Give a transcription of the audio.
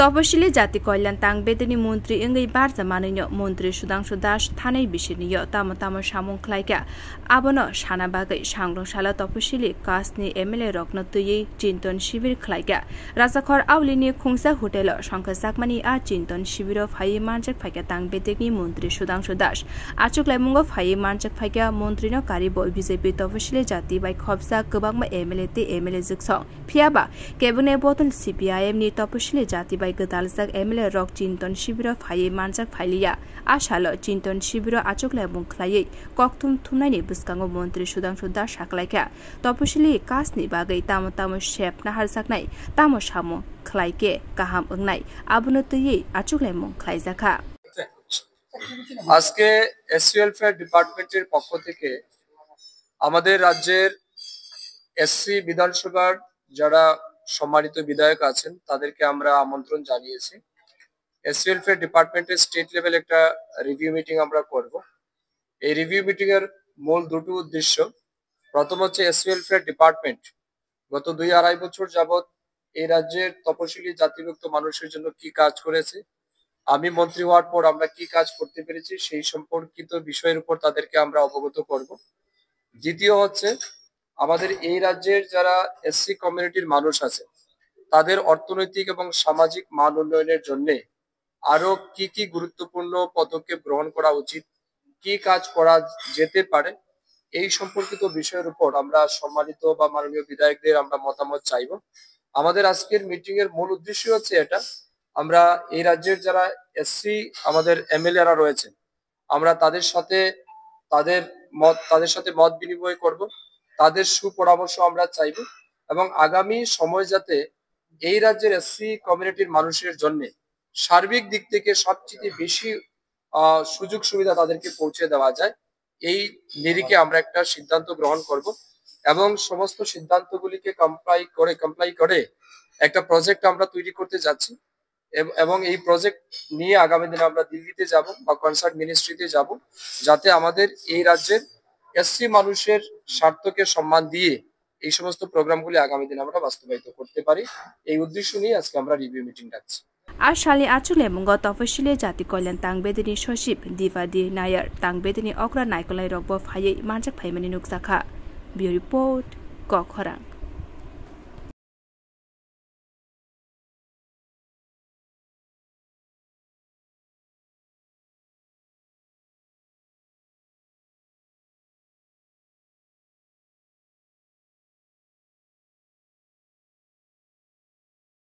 তপশিলি জাতি কল্যাণ তাংবেদনি মন্ত্রী ইংগৈ বারজামানৈনো মন্ত্রী সুধাংশু দাস থানাই বিশিনিयो তামো তামো সামং খ্লাইका আবনো সানা বাগै সাংলংসালা তপশিলি কাসনি এমএলএ রকনো তুयै চিন্তন শিবিर খ্লাইকা রাজাখর আউলিনি খুংসা হোটেল সংখ্যাসাকমানি আ চিন্তন শিবির ফাই মানজাক ফাইকা তাংবেদনি মন্ত্রী সুধাংশু দাস আচুকলাইমুঙ্গ ফাই মানজাক ফাইকা মন্ত্রীনো কারিবল বিজেপি তপশিলি জাতি বাই খবসা গোবাংমা এমএলএ जुगसं फियाबा केबिने बोतल सीपीआईएम नि तपशिली जाति बाय गदालजाक एमएलए रक चिन्तन शिबिर फायै मानजाक फाइलिया आशालो चिन्तन शिबिर आचुकलाय बुंख्लायै कक्थुम थुमनायनि बुस्कांगो मन्त्री सुधांशु दास साकलायका तपशिली कासनि बागै तामो तामो शेप नाहार साकनाय तामो सामो ख्लायके गाहाम ओंनाय आबुनो तयै आचुकलाय मुंख्लायजाखा আজকে এসসি ওয়েলফেয়ার ডিপার্টমেন্টের পক্ষ থেকে আমাদের রাজ্যের এসসি বিধানসভার যারা সম্মানিত বিধায়ক আছেন তাদেরকে আমরা আমন্ত্রণ জানিয়েছি। এসসি ওয়েলফেয়ার ডিপার্টমেন্টের স্টেট লেভেল একটা রিভিউ মিটিং আমরা করব। এই রিভিউ মিটিং এর মূল দুটো উদ্দেশ্য। প্রথম হচ্ছে এসসি ওয়েলফেয়ার ডিপার্টমেন্ট গত 2-2.5 বছর যাবত এই রাজ্যের তপশিলি জাতিভুক্ত মানুষের জন্য কি কাজ করেছে, আমি মন্ত্রী হওয়ার পর আমরা কি কাজ করতে পেরেছি সেই সম্পর্কিত বিষয়ের উপর তাদেরকে আমরা অবগত করব। দ্বিতীয় হচ্ছে আমাদের এই রাজ্যের যারা এসসি কমিউনিটির মানুষ আছে তাদের অর্থনৈতিক এবং সামাজিক মান উন্নয়নের জন্য আরো কি কি গুরুত্বপূর্ণ পদক্ষেপ গ্রহণ করা উচিত, কি কাজ করা যেতে পারে এই সম্পর্কিত বিষয়ের উপর আমরা সম্মানিত বা মাননীয় বিধায়কদের আমরা মতামত চাইব। আমাদের আজকের মিটিং এর মূল উদ্দেশ্য হচ্ছে এটা, আমরা এই রাজ্যের যারা এসসি আমাদের এমএলএরা রয়েছে আমরা তাদের সাথে মত বিনিময় করব, তাদের সুপরামর্শ আমরা চাইব এবং আগামী সময় যাতে এই রাজ্যের এসসি কমিউনিটির মানুষের জন্য সার্বিক দিক থেকে সবচেয়ে বেশি সুযোগ সুবিধা তাদেরকে পৌঁছে দেওয়া যায় এই নিরিখে আমরা একটা সিদ্ধান্ত গ্রহণ করব এবং সমস্ত সিদ্ধান্তগুলিকে কমপ্লাই করে একটা প্রজেক্ট আমরা তৈরি করতে যাচ্ছি এবং এই প্রজেক্ট নিয়ে আগামী দিনে আমরা দিল্লিতে যাব বা কনসার্ট মিনিস্ট্রিতে যাব যাতে আমাদের এই রাজ্যের এসসি মানুষের স্বার্থকে সম্মান দিয়ে এই সমস্ত প্রোগ্রামগুলি আগামী দিনে আমরা বাস্তবায়িত করতে পারি। এই উদ্দেশ্য নিয়ে আজকে আমরা রিভিউ মিটিং ডাকছি। আশালি আচুলে মুঙ্গ তপশিলি জাতি কল্যাণ তাংবেদনি সচিব দিবাদি নায়ার তাংবেদনি অগ্রা নাইকলাই রকব ফাयै মানজাক ফাইমানি নুকজাখা। বিউ রিপোর্ট কখরা।